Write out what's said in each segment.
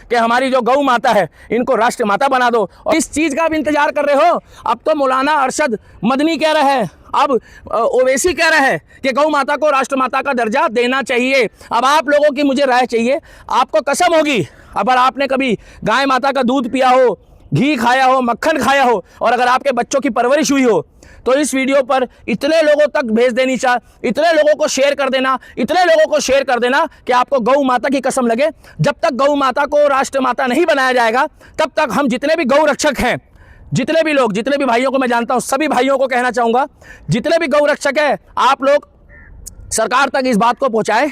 कि हमारी जो गौ माता है इनको राष्ट्र माता बना दो। और इस चीज़ का आप इंतजार कर रहे हो। अब तो मौलाना अरशद मदनी कह रहे हैं, अब ओवैसी कह रहे हैं कि गौ माता को राष्ट्रमाता का दर्जा देना चाहिए। अब आप लोगों की मुझे राय चाहिए। आपको कसम होगी, अगर आपने कभी गाय माता का दूध पिया हो, घी खाया हो, मक्खन खाया हो और अगर आपके बच्चों की परवरिश हुई हो, तो इस वीडियो पर इतने लोगों तक भेज देनी चाहिए, इतने लोगों को शेयर कर देना, इतने लोगों को शेयर कर देना कि आपको गौ माता की कसम लगे। जब तक गौ माता को राष्ट्रमाता नहीं बनाया जाएगा, तब तक हम जितने भी गौ रक्षक हैं, जितने भी लोग, जितने भी भाइयों को मैं जानता हूं, सभी भाइयों को कहना चाहूंगा, जितने भी गौ रक्षक हैं, आप लोग सरकार तक इस बात को पहुंचाएं।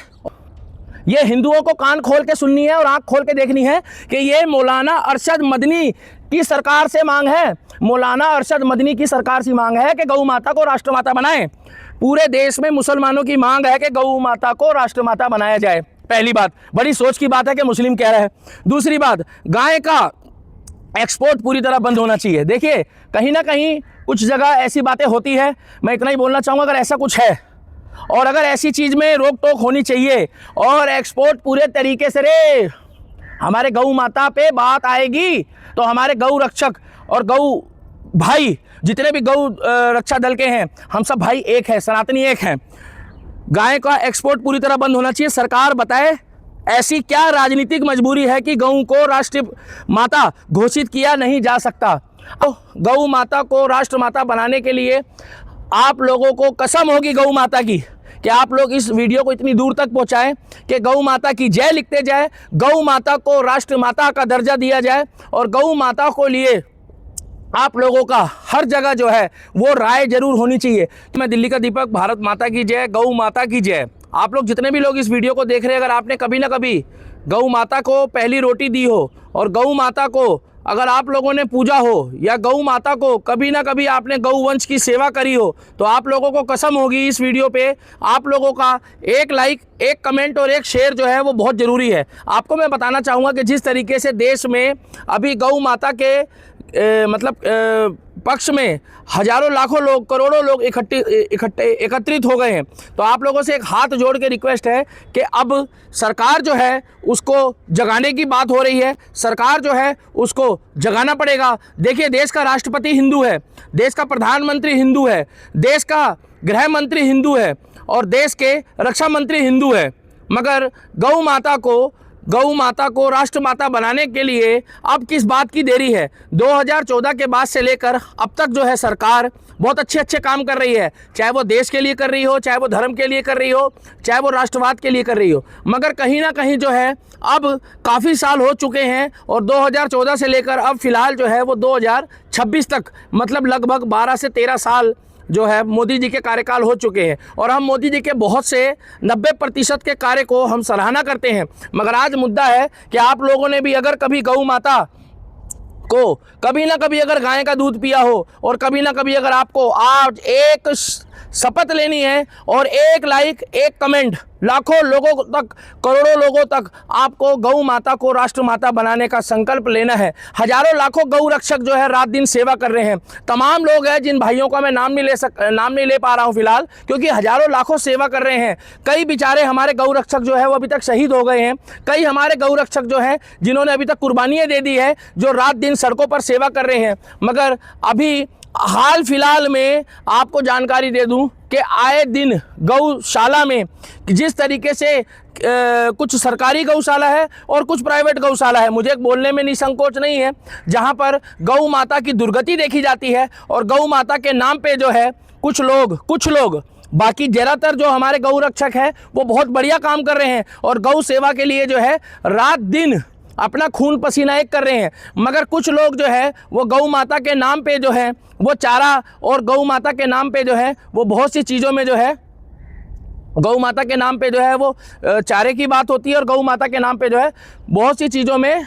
ये हिंदुओं को कान खोल के सुननी है और आंख खोल के देखनी है कि ये मौलाना अरशद मदनी की सरकार से मांग है, मौलाना अरशद मदनी की सरकार से मांग है कि गौ माता को राष्ट्रमाता बनाएं। पूरे देश में मुसलमानों की मांग है कि गौ माता को राष्ट्रमाता बनाया जाए। पहली बात, बड़ी सोच की बात है कि मुस्लिम कह रहे हैं। दूसरी बात, गाय का एक्सपोर्ट पूरी तरह बंद होना चाहिए। देखिए, कहीं ना कहीं कुछ जगह ऐसी बातें होती है, मैं इतना ही बोलना चाहूँगा, अगर ऐसा कुछ है और अगर ऐसी चीज़ में रोक टोक होनी चाहिए और एक्सपोर्ट पूरे तरीके से, रे हमारे गौ माता पे बात आएगी तो हमारे गौ रक्षक और गौ भाई, जितने भी गौ रक्षा दल के हैं, हम सब भाई एक है, सनातनी एक हैं। गाय का एक्सपोर्ट पूरी तरह बंद होना चाहिए। सरकार बताए ऐसी क्या राजनीतिक मजबूरी है कि गौ को राष्ट्र माता घोषित किया नहीं जा सकता। गौ माता को राष्ट्र माता बनाने के लिए आप लोगों को कसम होगी गौ माता की कि आप लोग इस वीडियो को इतनी दूर तक पहुंचाएं कि गौ माता की जय लिखते जाए, गौ माता को राष्ट्र माता का दर्जा दिया जाए और गौ माता को लिए आप लोगों का हर जगह जो है वो राय जरूर होनी चाहिए। मैं दिल्ली का दीपक, भारत माता की जय, गौ माता की जय। आप लोग जितने भी लोग इस वीडियो को देख रहे हैं, अगर आपने कभी ना कभी गौ माता को पहली रोटी दी हो और गौ माता को अगर आप लोगों ने पूजा हो या गौ माता को कभी ना कभी आपने गौ वंश की सेवा करी हो, तो आप लोगों को कसम होगी इस वीडियो पे आप लोगों का एक लाइक, एक कमेंट और एक शेयर जो है वो बहुत ज़रूरी है। आपको मैं बताना चाहूँगा कि जिस तरीके से देश में अभी गौ माता के पक्ष में हजारों लाखों लोग, करोड़ों लोग एकत्रित हो गए हैं, तो आप लोगों से एक हाथ जोड़ के रिक्वेस्ट है कि अब सरकार जो है उसको जगाने की बात हो रही है, सरकार जो है उसको जगाना पड़ेगा। देखिए, देश का राष्ट्रपति हिंदू है, देश का प्रधानमंत्री हिंदू है, देश का गृह मंत्री हिंदू है और देश के रक्षा मंत्री हिंदू है, मगर गौ माता को राष्ट्रमाता बनाने के लिए अब किस बात की देरी है। 2014 के बाद से लेकर अब तक जो है सरकार बहुत अच्छे काम कर रही है, चाहे वो देश के लिए कर रही हो, चाहे वो धर्म के लिए कर रही हो, चाहे वो राष्ट्रवाद के लिए कर रही हो, मगर कहीं ना कहीं जो है अब काफ़ी साल हो चुके हैं और 2014 से लेकर अब फिलहाल जो है वो 2026 तक, मतलब लगभग 12 से 13 साल जो है मोदी जी के कार्यकाल हो चुके हैं और हम मोदी जी के बहुत से 90% के कार्य को हम सराहना करते हैं। मगर आज मुद्दा है कि आप लोगों ने भी अगर कभी गौ माता को कभी ना कभी अगर गाय का दूध पिया हो और कभी ना कभी अगर आपको आज एक शपथ लेनी है और एक लाइक, एक कमेंट, लाखों लोगों तक, करोड़ों लोगों तक आपको गौ माता को राष्ट्रमाता बनाने का संकल्प लेना है। हजारों लाखों गौ रक्षक जो है रात दिन सेवा कर रहे हैं। तमाम लोग हैं जिन भाइयों का मैं नाम नहीं ले पा रहा हूं फिलहाल, क्योंकि हजारों लाखों सेवा कर रहे हैं। कई बेचारे हमारे गौ रक्षक जो है वो अभी तक शहीद हो गए हैं। कई हमारे गौ रक्षक जो हैं जिन्होंने अभी तक कुर्बानियाँ दे दी है, जो रात दिन सड़कों पर सेवा कर रहे हैं। मगर अभी हाल फिलहाल में आपको जानकारी दे दूं कि आए दिन गौशाला में जिस तरीके से कुछ सरकारी गौशाला है और कुछ प्राइवेट गौशाला है, मुझे बोलने में निसंकोच नहीं है, जहां पर गौ माता की दुर्गति देखी जाती है और गौ माता के नाम पे जो है कुछ लोग बाकी ज़्यादातर जो हमारे गौ रक्षक हैं वो बहुत बढ़िया काम कर रहे हैं और गौ सेवा के लिए जो है रात दिन अपना खून पसीना एक कर रहे हैं। मगर कुछ लोग जो है वो गौ माता के नाम पे जो है वो चारा और गौ माता के नाम पे जो है वो बहुत सी चीज़ों में जो है गौ माता के नाम पे जो है वो चारे की बात होती है और गौ माता के नाम पे जो है बहुत सी चीज़ों में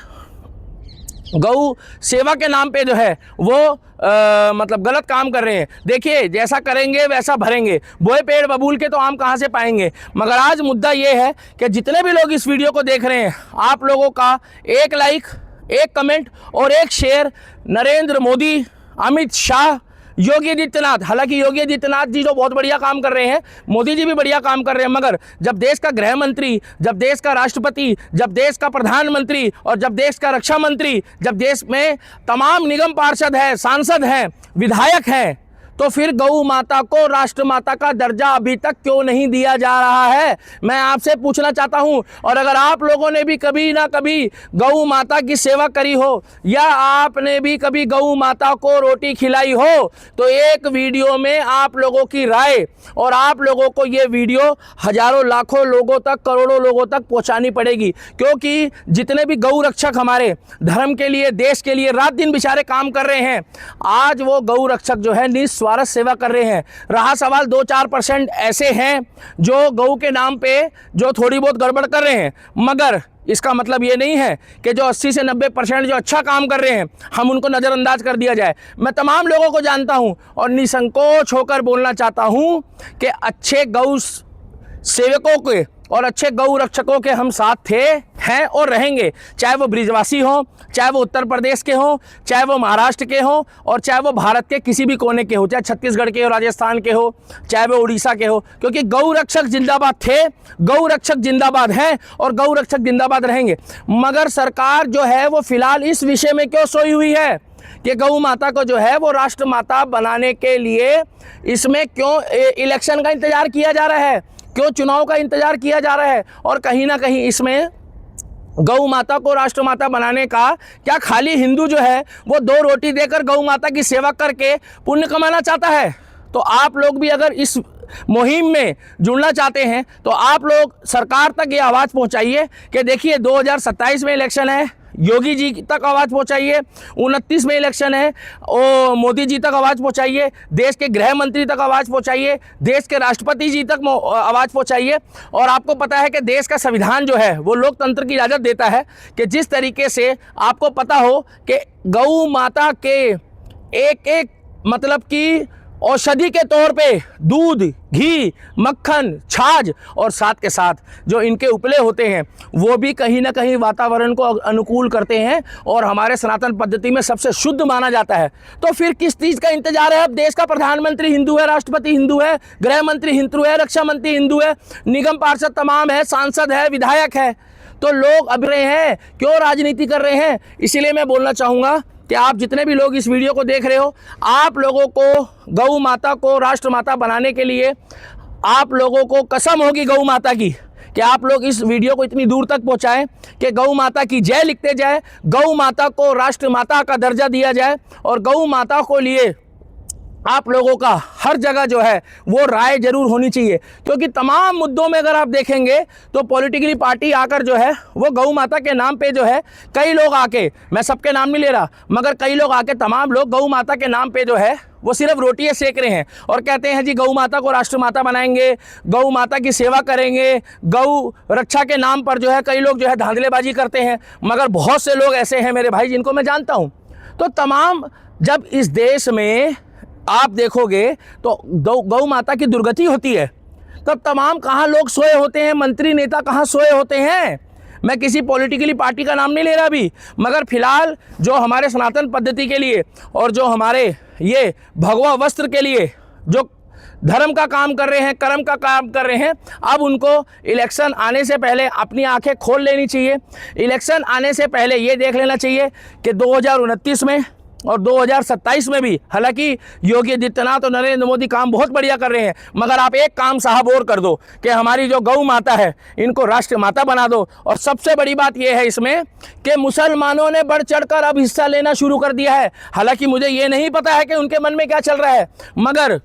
गौ सेवा के नाम पे जो है वो मतलब गलत काम कर रहे हैं। देखिए, जैसा करेंगे वैसा भरेंगे, बोए पेड़ बबूल के तो आम कहाँ से पाएंगे। मगर आज मुद्दा ये है कि जितने भी लोग इस वीडियो को देख रहे हैं, आप लोगों का एक लाइक, एक कमेंट और एक शेयर नरेंद्र मोदी, अमित शाह, योगी आदित्यनाथ, हालांकि योगी आदित्यनाथ जी जो बहुत बढ़िया काम कर रहे हैं, मोदी जी भी बढ़िया काम कर रहे हैं, मगर जब देश का गृह मंत्री, जब देश का राष्ट्रपति, जब देश का प्रधानमंत्री और जब देश का रक्षा मंत्री, जब देश में तमाम निगम पार्षद है, सांसद हैं, विधायक हैं, तो फिर गौ माता को राष्ट्र माता का दर्जा अभी तक क्यों नहीं दिया जा रहा है, मैं आपसे पूछना चाहता हूं। और अगर आप लोगों ने भी कभी ना कभी गौ माता की सेवा करी हो या आपने भी कभी गौ माता को रोटी खिलाई हो, तो एक वीडियो में आप लोगों की राय और आप लोगों को ये वीडियो हजारों लाखों लोगों तक, करोड़ों लोगों तक पहुंचानी पड़ेगी, क्योंकि जितने भी गौ रक्षक हमारे धर्म के लिए, देश के लिए रात दिन बेचारे काम कर रहे हैं, आज वो गौ रक्षक जो है निस्वार्थ सेवा कर रहे हैं। रहा सवाल 2-4% ऐसे हैं जो गौ के नाम पे जो थोड़ी बहुत गड़बड़ कर रहे हैं, मगर इसका मतलब ये नहीं है कि जो 80 से 90% जो अच्छा काम कर रहे हैं हम उनको नज़रअंदाज कर दिया जाए। मैं तमाम लोगों को जानता हूं और निसंकोच होकर बोलना चाहता हूं कि अच्छे गौ सेवकों के और अच्छे गौ रक्षकों के हम साथ थे, हैं और रहेंगे, चाहे वो ब्रिजवासी हों, चाहे वो उत्तर प्रदेश के हों, चाहे वो महाराष्ट्र के हों और चाहे वो भारत के किसी भी कोने के हो, चाहे छत्तीसगढ़ के हो, राजस्थान के हो, चाहे वो उड़ीसा के हो, क्योंकि गौ रक्षक जिंदाबाद थे, गौ रक्षक जिंदाबाद हैं और गौ रक्षक जिंदाबाद रहेंगे। मगर सरकार जो है वो फिलहाल इस विषय में क्यों सोई हुई है कि गौ माता को जो है वो राष्ट्र माता बनाने के लिए इसमें क्यों इलेक्शन का इंतजार किया जा रहा है, क्यों चुनाव का इंतजार किया जा रहा है, और कहीं ना कहीं इसमें गौ माता को राष्ट्र माता बनाने का क्या खाली हिंदू जो है वो 2 रोटी देकर गौ माता की सेवा करके पुण्य कमाना चाहता है? तो आप लोग भी अगर इस मुहिम में जुड़ना चाहते हैं तो आप लोग सरकार तक ये आवाज़ पहुंचाइए कि देखिए 2027 में इलेक्शन है, योगी जी तक आवाज़ पहुंचाइए, 29 में इलेक्शन है, मोदी जी तक आवाज़ पहुंचाइए, देश के गृह मंत्री तक आवाज़ पहुंचाइए, देश के राष्ट्रपति जी तक आवाज़ पहुंचाइए। और आपको पता है कि देश का संविधान जो है वो लोकतंत्र की इजाज़त देता है कि जिस तरीके से आपको पता हो कि गौ माता के एक मतलब कि औषधि के तौर पे दूध, घी, मक्खन, छाछ और साथ के साथ जो इनके उपले होते हैं वो भी कहीं ना कहीं वातावरण को अनुकूल करते हैं और हमारे सनातन पद्धति में सबसे शुद्ध माना जाता है। तो फिर किस चीज़ का इंतजार है? अब देश का प्रधानमंत्री हिंदू है, राष्ट्रपति हिंदू है, गृह मंत्री हिंदू है, रक्षा मंत्री हिंदू है, निगम पार्षद तमाम है, सांसद है, विधायक है, तो लोग अब रहे हैं क्यों राजनीति कर रहे हैं? इसीलिए मैं बोलना चाहूँगा कि आप जितने भी लोग इस वीडियो को देख रहे हो, आप लोगों को गौ माता को राष्ट्र माता बनाने के लिए आप लोगों को कसम होगी गौ माता की कि आप लोग इस वीडियो को इतनी दूर तक पहुंचाएं कि गौ माता की जय लिखते जाए, गौ माता को राष्ट्र माता का दर्जा दिया जाए और गौ माता को लिए आप लोगों का हर जगह जो है वो राय जरूर होनी चाहिए। क्योंकि तमाम मुद्दों में अगर आप देखेंगे तो पॉलिटिकली पार्टी आकर जो है वो गौ माता के नाम पे जो है कई लोग आके, मैं सबके नाम नहीं ले रहा, मगर कई लोग आके, तमाम लोग गौ माता के नाम पे जो है वो सिर्फ रोटियां सेक रहे हैं और कहते हैं जी गौ माता को राष्ट्र माता बनाएंगे, गौ माता की सेवा करेंगे, गौ रक्षा के नाम पर जो है कई लोग जो है धांधलेबाजी करते हैं। मगर बहुत से लोग ऐसे हैं मेरे भाई जिनको मैं जानता हूँ। तो तमाम जब इस देश में आप देखोगे तो गौ माता की दुर्गति होती है तब तमाम कहाँ लोग सोए होते हैं, मंत्री नेता कहाँ सोए होते हैं। मैं किसी पॉलिटिकली पार्टी का नाम नहीं ले रहा अभी, मगर फिलहाल जो हमारे सनातन पद्धति के लिए और जो हमारे ये भगवा वस्त्र के लिए जो धर्म का काम कर रहे हैं, कर्म का काम कर रहे हैं, अब उनको इलेक्शन आने से पहले अपनी आंखें खोल लेनी चाहिए। इलेक्शन आने से पहले ये देख लेना चाहिए कि 2029 में और 2027 में भी, हालांकि योगी आदित्यनाथ और नरेंद्र मोदी काम बहुत बढ़िया कर रहे हैं, मगर आप एक काम साहब और कर दो कि हमारी जो गौ माता है इनको राष्ट्र माता बना दो। और सबसे बड़ी बात यह है इसमें कि मुसलमानों ने बढ़ चढ़कर अब हिस्सा लेना शुरू कर दिया है। हालांकि मुझे ये नहीं पता है कि उनके मन में क्या चल रहा है, मगर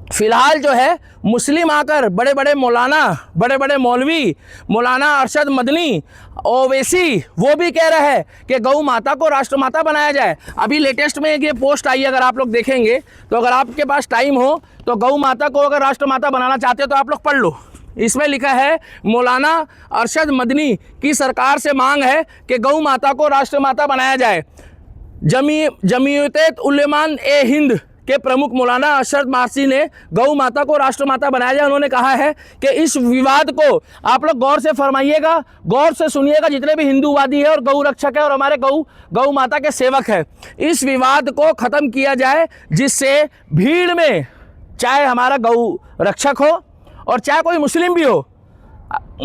फिलहाल जो है मुस्लिम आकर बड़े बड़े मौलाना, बड़े बड़े मौलवी, मौलाना अरशद मदनी, ओवैसी, वो भी कह रहा है कि गौ माता को राष्ट्र माता बनाया जाए। अभी लेटेस्ट में ये पोस्ट आई, अगर आप लोग देखेंगे तो अगर आपके पास टाइम हो तो गौ माता को अगर राष्ट्र माता बनाना चाहते हो तो आप लोग पढ़ लो। इसमें लिखा है मौलाना अरशद मदनी की सरकार से मांग है कि गौ माता को राष्ट्र माता बनाया जाए। जमीयत उलेमा ए हिंद के प्रमुख मौलाना अरशद मासी ने गौ माता को राष्ट्रमाता बनाया जाए। उन्होंने कहा है कि इस विवाद को आप लोग गौर से फरमाइएगा, गौर से सुनिएगा, जितने भी हिंदूवादी है और गौ रक्षक है और हमारे गौ माता के सेवक है, इस विवाद को ख़त्म किया जाए, जिससे भीड़ में चाहे हमारा गौ रक्षक हो और चाहे कोई मुस्लिम भी हो,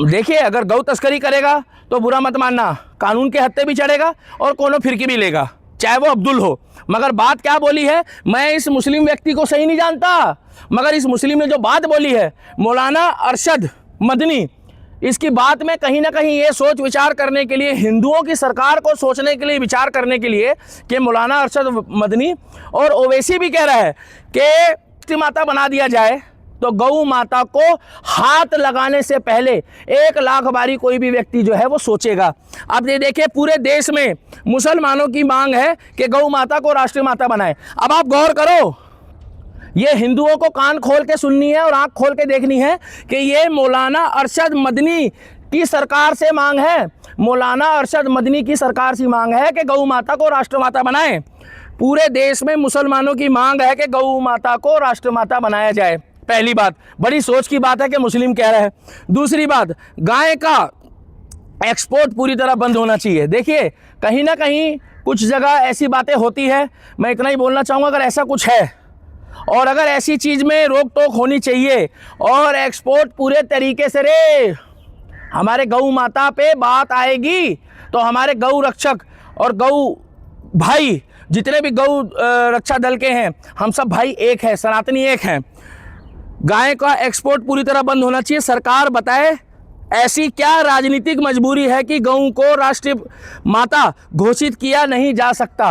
देखिए अगर गौ तस्करी करेगा तो बुरा मत मानना, कानून के हत्थे भी चढ़ेगा और कोनो फिरकी भी लेगा, चाहे वो अब्दुल हो। मगर बात क्या बोली है, मैं इस मुस्लिम व्यक्ति को सही नहीं जानता, मगर इस मुस्लिम ने जो बात बोली है मौलाना अरशद मदनी, इसकी बात में कहीं ना कहीं ये सोच विचार करने के लिए, हिंदुओं की सरकार को सोचने के लिए, विचार करने के लिए कि मौलाना अरशद मदनी और ओवैसी भी कह रहा है कि माता बना दिया जाए तो गौ माता को हाथ लगाने से पहले 1 लाख बारी कोई भी व्यक्ति जो है वो सोचेगा। अब ये देखिए पूरे देश में मुसलमानों की मांग है कि गौ माता को राष्ट्रीय माता बनाए। अब आप गौर करो, ये हिंदुओं को कान खोल के सुननी है और आंख खोल के देखनी है कि ये मौलाना अरशद मदनी की सरकार से मांग है, मौलाना अरशद मदनी की सरकार से मांग है कि गौ माता को राष्ट्रमाता बनाएं। पूरे देश में मुसलमानों की मांग है कि गौ माता को राष्ट्रमाता बनाया जाए। पहली बात, बड़ी सोच की बात है कि मुस्लिम कह रहे हैं। दूसरी बात, गाय का एक्सपोर्ट पूरी तरह बंद होना चाहिए। देखिए कहीं ना कहीं कुछ जगह ऐसी बातें होती है, मैं इतना ही बोलना चाहूँगा, अगर ऐसा कुछ है और अगर ऐसी चीज़ में रोक टोक होनी चाहिए और एक्सपोर्ट पूरे तरीके से, रे हमारे गौ माता पे बात आएगी तो हमारे गौ रक्षक और गौ भाई जितने भी गौ रक्षा दल के हैं, हम सब भाई एक है, सनातनी एक हैं। गाय का एक्सपोर्ट पूरी तरह बंद होना चाहिए। सरकार बताए ऐसी क्या राजनीतिक मजबूरी है कि गऊ को राष्ट्रीय माता घोषित किया नहीं जा सकता।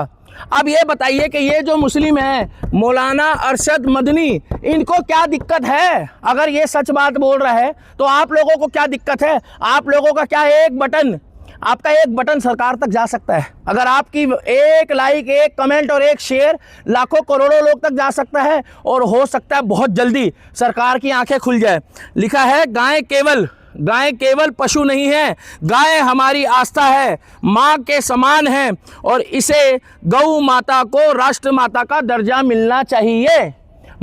अब ये बताइए कि ये जो मुस्लिम है मौलाना अरशद मदनी, इनको क्या दिक्कत है? अगर ये सच बात बोल रहा है तो आप लोगों को क्या दिक्कत है? आप लोगों का क्या एक बटन, आपका एक बटन सरकार तक जा सकता है। अगर आपकी एक लाइक, एक कमेंट और एक शेयर लाखों करोड़ों लोग तक जा सकता है और हो सकता है बहुत जल्दी सरकार की आंखें खुल जाए। लिखा है गाय केवल पशु नहीं है, गाय हमारी आस्था है, माँ के समान है और इसे गौ माता को राष्ट्र माता का दर्जा मिलना चाहिए।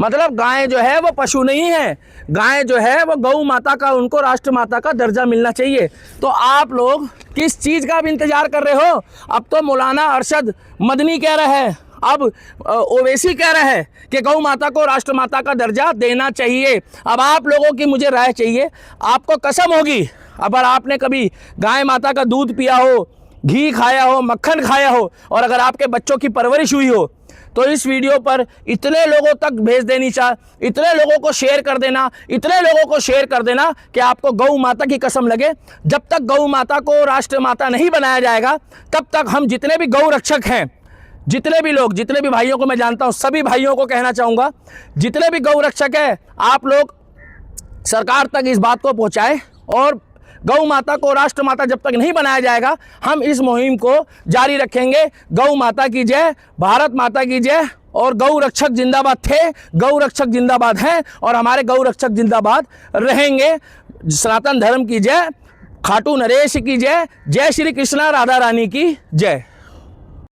मतलब गाय जो है वो पशु नहीं है, गाय जो है वो गौ माता का, उनको राष्ट्र माता का दर्जा मिलना चाहिए। तो आप लोग किस चीज़ का भी इंतजार कर रहे हो? अब तो मौलाना अरशद मदनी कह रहा है, अब ओवैसी कह रहा है कि गौ माता को राष्ट्र माता का दर्जा देना चाहिए। अब आप लोगों की मुझे राय चाहिए। आपको कसम होगी, अगर आपने कभी गाय माता का दूध पिया हो, घी खाया हो, मक्खन खाया हो और अगर आपके बच्चों की परवरिश हुई हो, तो इस वीडियो पर इतने लोगों तक भेज देनी चाहिए, इतने लोगों को शेयर कर देना, इतने लोगों को शेयर कर देना कि आपको गौ माता की कसम लगे। जब तक गौ माता को राष्ट्र माता नहीं बनाया जाएगा तब तक हम जितने भी गौ रक्षक हैं, जितने भी लोग, जितने भी भाइयों को मैं जानता हूं, सभी भाइयों को कहना चाहूँगा, जितने भी गौ रक्षक हैं आप लोग सरकार तक इस बात को पहुँचाएँ और गौ माता को राष्ट्र माता जब तक नहीं बनाया जाएगा हम इस मुहिम को जारी रखेंगे। गौ माता की जय, भारत माता की जय। और गौ रक्षक जिंदाबाद थे, गौ रक्षक जिंदाबाद हैं और हमारे गौ रक्षक जिंदाबाद रहेंगे। सनातन धर्म की जय, खाटू नरेश की जय, जय श्री कृष्णा राधा रानी की जय।